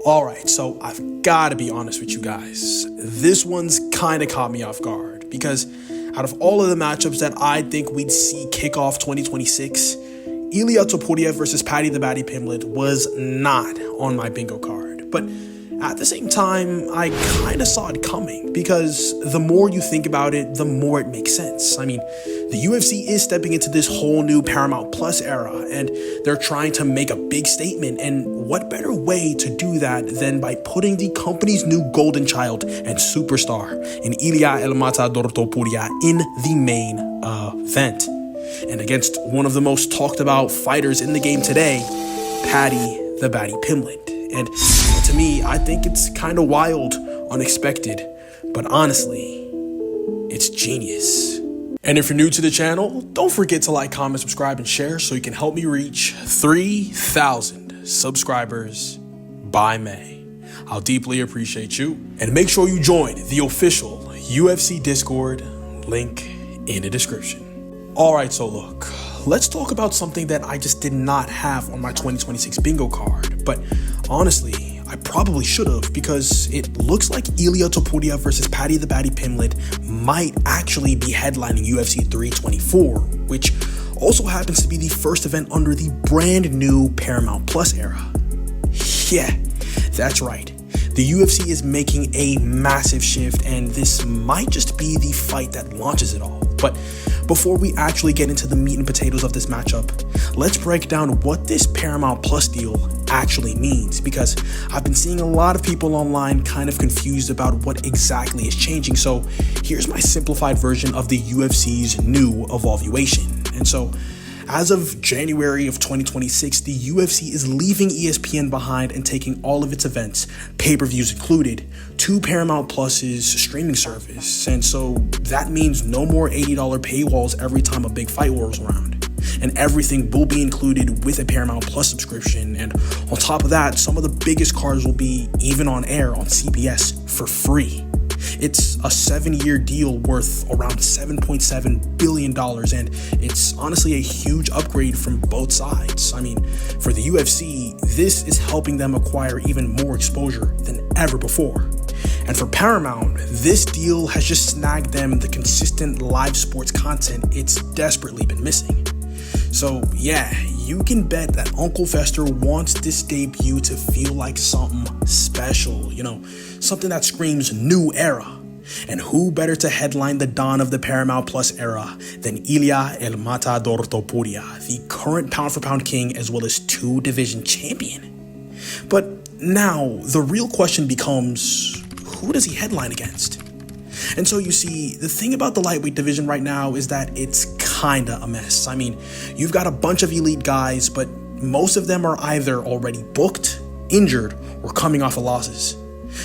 Alright, so I've got to be honest with you guys. This one's kind of caught me off guard because out of all of the matchups that I think we'd see kick off 2026, Ilia Topuria versus Paddy Pimblett was not on my bingo card. But at the same time, I kind of saw it coming because the more you think about it, the more it makes sense. I mean, the UFC is stepping into this whole new Paramount Plus era, and they're trying to make a big statement. And what better way to do that than by putting the company's new golden child and superstar in Ilia Topuria in the main event. And against one of the most talked about fighters in the game today, Paddy Pimblett. And to me, I think it's kind of wild, unexpected, but honestly, it's genius. And if you're new to the channel, don't forget to like, comment, subscribe, and share so you can help me reach 3,000 subscribers by May. I'll deeply appreciate you. And make sure you join the official UFC Discord, link in the description. All right, so look, let's talk about something that I just did not have on my 2026 bingo card. But honestly, I probably should have, because it looks like Ilia Topuria versus Paddy Pimblett might actually be headlining UFC 324, which also happens to be the first event under the brand new Paramount Plus era. Yeah, that's right. The UFC is making a massive shift, and this might just be the fight that launches it all. But before we actually get into the meat and potatoes of this matchup, let's break down what this Paramount Plus deal actually means, because I've been seeing a lot of people online kind of confused about what exactly is changing. So here's my simplified version of the UFC's new evaluation. And so as of January of 2026, the UFC is leaving ESPN behind and taking all of its events, pay-per-views included, to Paramount Plus's streaming service. And so that means no more $80 paywalls every time a big fight rolls around. And everything will be included with a Paramount Plus subscription. And on top of that, some of the biggest cards will be even on air on CBS for free. It's a 7-year deal worth around $7.7 billion, and it's honestly a huge upgrade from both sides. I mean, for the UFC, this is helping them acquire even more exposure than ever before. And for Paramount, this deal has just snagged them the consistent live sports content it's desperately been missing. So yeah, you can bet that Uncle Fester wants this debut to feel like something special, something that screams new era. And who better to headline the dawn of the Paramount Plus era than Ilia Topuria, the current pound-for-pound king as well as 2-division champion. But now, the real question becomes, who does he headline against? And so you see, the thing about the lightweight division right now is that it's kinda a mess. I mean, you've got a bunch of elite guys, but most of them are either already booked, injured, or coming off of losses.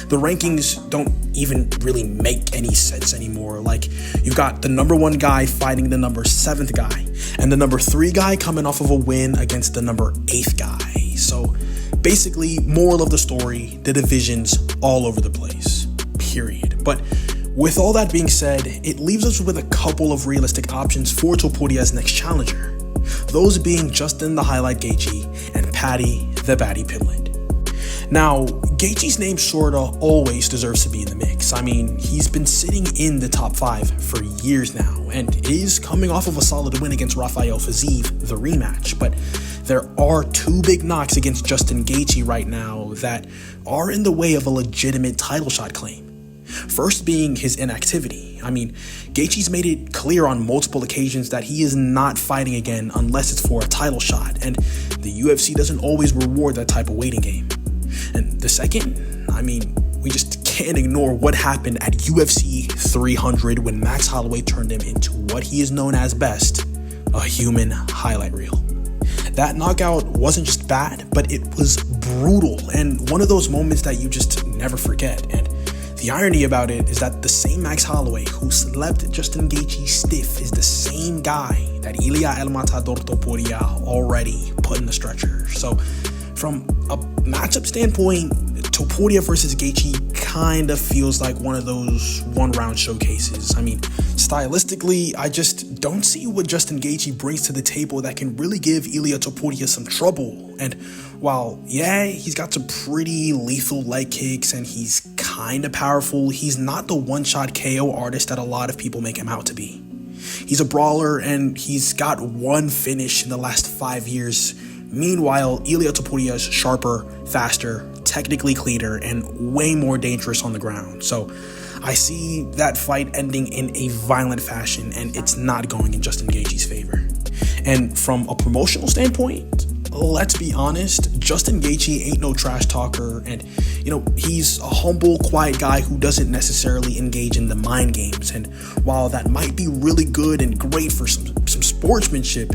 The rankings don't even really make any sense anymore. Like, you've got the number 1 guy fighting the number 7th guy, and the number 3 guy coming off of a win against the number 8th guy. So basically, moral of the story, the division's all over the place, period. But with all that being said, it leaves us with a couple of realistic options for Topuria's next challenger, those being Justin the Highlight Gaethje and Paddy Pimblett. Now, Gaethje's name sorta always deserves to be in the mix. I mean, he's been sitting in the top 5 for years now and is coming off of a solid win against Rafael Fiziev, the rematch. But there are 2 big knocks against Justin Gaethje right now that are in the way of a legitimate title shot claim. First being his inactivity. I mean, Gaethje's made it clear on multiple occasions that he is not fighting again unless it's for a title shot, and the UFC doesn't always reward that type of waiting game. And the second, I mean, we just can't ignore what happened at UFC 300 when Max Holloway turned him into what he is known as best, a human highlight reel. That knockout wasn't just bad, but it was brutal and one of those moments that you just never forget. And the irony about it is that the same Max Holloway who slept Justin Gaethje stiff is the same guy that Ilia Topuria already put in the stretcher. So from a matchup standpoint, Topuria versus Gaethje kind of feels like one of those one-round showcases. I mean, stylistically, I just don't see what Justin Gaethje brings to the table that can really give Ilia Topuria some trouble. And While, yeah, he's got some pretty lethal leg kicks and he's kind of powerful, he's not the one-shot KO artist that a lot of people make him out to be. He's a brawler and he's got one finish in the last 5 years. Meanwhile, Ilia Topuria is sharper, faster, technically cleaner, and way more dangerous on the ground. So I see that fight ending in a violent fashion, and it's not going in Justin Gaethje's favor. And from a promotional standpoint, let's be honest, Justin Gaethje ain't no trash talker, and he's a humble, quiet guy who doesn't necessarily engage in the mind games. And while that might be really good and great for some sportsmanship,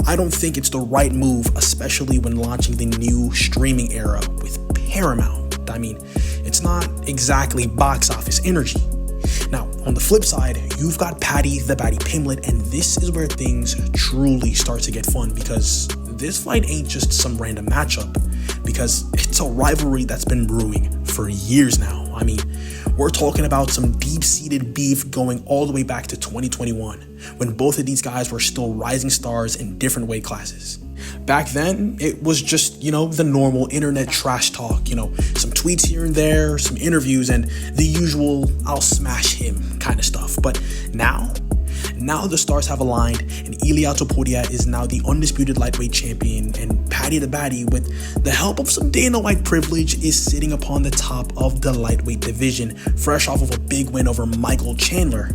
I don't think it's the right move, especially when launching the new streaming era with Paramount. I mean, it's not exactly box office energy. Now, on the flip side, you've got Paddy the Paddy Pimblett, and this is where things truly start to get fun, because this fight ain't just some random matchup, because it's a rivalry that's been brewing for years now. I mean, we're talking about some deep-seated beef going all the way back to 2021, when both of these guys were still rising stars in different weight classes. Back then, it was just, the normal internet trash talk, some tweets here and there, some interviews, and the usual I'll smash him kind of stuff. But now the stars have aligned, and Ilia Topuria is now the undisputed lightweight champion, and Paddy the Baddy, with the help of some Dana White privilege, is sitting upon the top of the lightweight division, fresh off of a big win over Michael Chandler.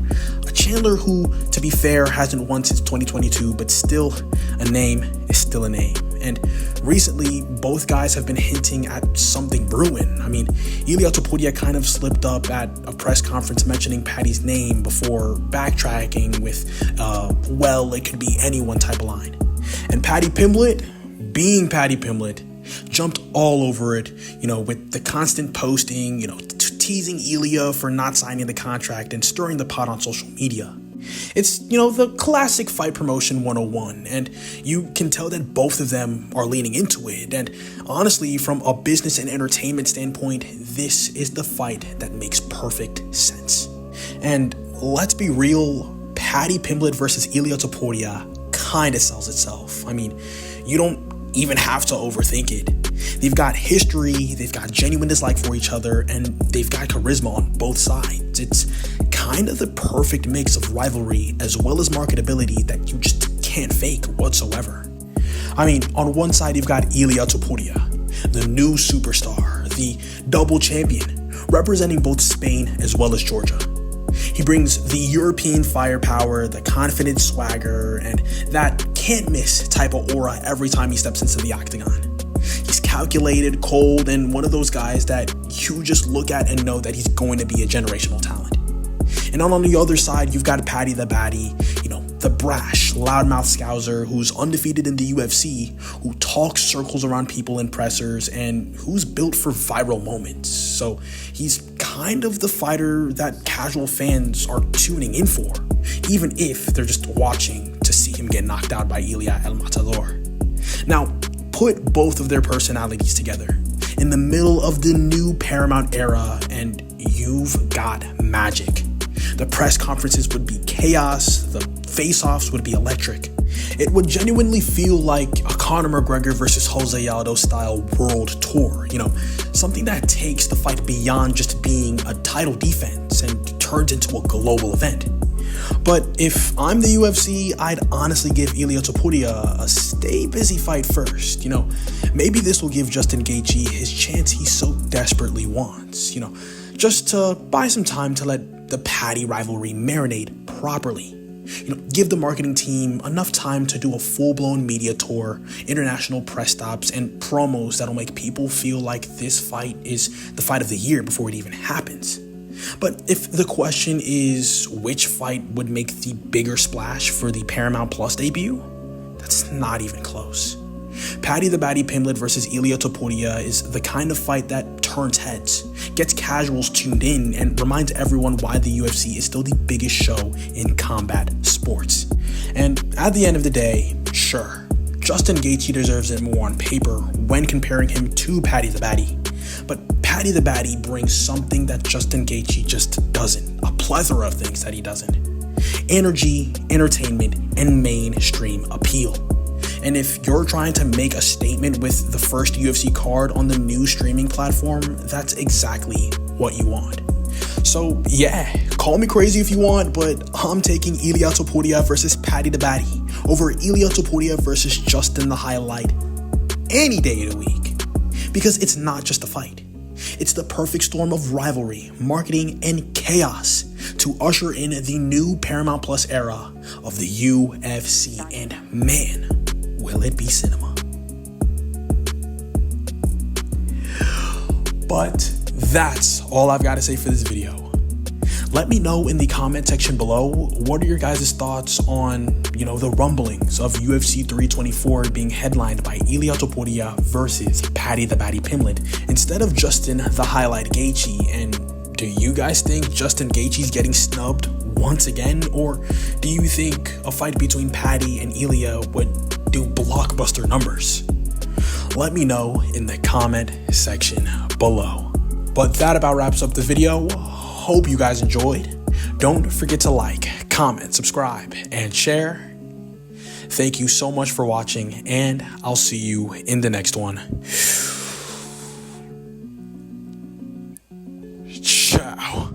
A Chandler who, to be fair, hasn't won since 2022, but still, a name is still a name. And recently, both guys have been hinting at something brewing. I mean, Ilia Topuria kind of slipped up at a press conference mentioning Paddy's name before backtracking with, it could be anyone type of line. And Paddy Pimblett, being Paddy Pimblett, jumped all over it, with the constant posting, teasing Ilia for not signing the contract and stirring the pot on social media. It's, the classic fight promotion 101, and you can tell that both of them are leaning into it. And honestly, from a business and entertainment standpoint, this is the fight that makes perfect sense. And let's be real, Paddy Pimblett versus Ilia Topuria kind of sells itself. I mean, you don't even have to overthink it. They've got history, they've got genuine dislike for each other, and they've got charisma on both sides. It's kind of the perfect mix of rivalry as well as marketability that you just can't fake whatsoever. I mean, on one side you've got Ilia Topuria, the new superstar, the double champion, representing both Spain as well as Georgia. He brings the European firepower, the confident swagger, and that can't-miss type of aura every time he steps into the octagon. He's calculated, cold, and one of those guys that you just look at and know that he's going to be a generational talent. And on the other side, you've got Paddy the Baddy, the brash, loudmouth scouser who's undefeated in the UFC, who talks circles around people in pressers, and who's built for viral moments. So he's kind of the fighter that casual fans are tuning in for, even if they're just watching to see him get knocked out by Ilia El Matador. Now, put both of their personalities together in the middle of the new Paramount era, and you've got magic. The press conferences would be chaos, the face-offs would be electric. It would genuinely feel like a Conor McGregor versus Jose Aldo style world tour, something that takes the fight beyond just being a title defense and turns into a global event. But if I'm the UFC, I'd honestly give Ilia Topuria a stay busy fight first. Maybe this will give Justin Gaethje his chance he so desperately wants, just to buy some time to let the Paddy rivalry marinate properly. Give the marketing team enough time to do a full-blown media tour, international press stops, and promos that'll make people feel like this fight is the fight of the year before it even happens. But if the question is which fight would make the bigger splash for the Paramount Plus debut, that's not even close. Paddy the Baddy Pimblett versus Ilia Topuria is the kind of fight that turns heads, gets casuals tuned in, and reminds everyone why the UFC is still the biggest show in combat sports. And at the end of the day, sure, Justin Gaethje deserves it more on paper when comparing him to Paddy the Baddy. But Paddy the Baddy brings something that Justin Gaethje just doesn't. A plethora of things that he doesn't. Energy, entertainment, and mainstream appeal. And if you're trying to make a statement with the first UFC card on the new streaming platform, that's exactly what you want. So yeah, call me crazy if you want, but I'm taking Ilia Topuria versus Paddy the Baddy over Ilia Topuria versus Justin the Highlight any day of the week. Because it's not just a fight. It's the perfect storm of rivalry, marketing, and chaos to usher in the new Paramount Plus era of the UFC. And man, will it be cinema. But that's all I've got to say for this video. Let me know in the comment section below, what are your guys' thoughts on, the rumblings of UFC 324 being headlined by Ilia Topuria versus Paddy the Paddy Pimblett instead of Justin the Highlight Gaethje? And do you guys think Justin Gaethje's getting snubbed once again? Or do you think a fight between Paddy and Ilia would do blockbuster numbers? Let me know in the comment section below. But that about wraps up the video. Hope you guys enjoyed. Don't forget to like, comment, subscribe, and share. Thank you so much for watching, and I'll see you in the next one. Ciao.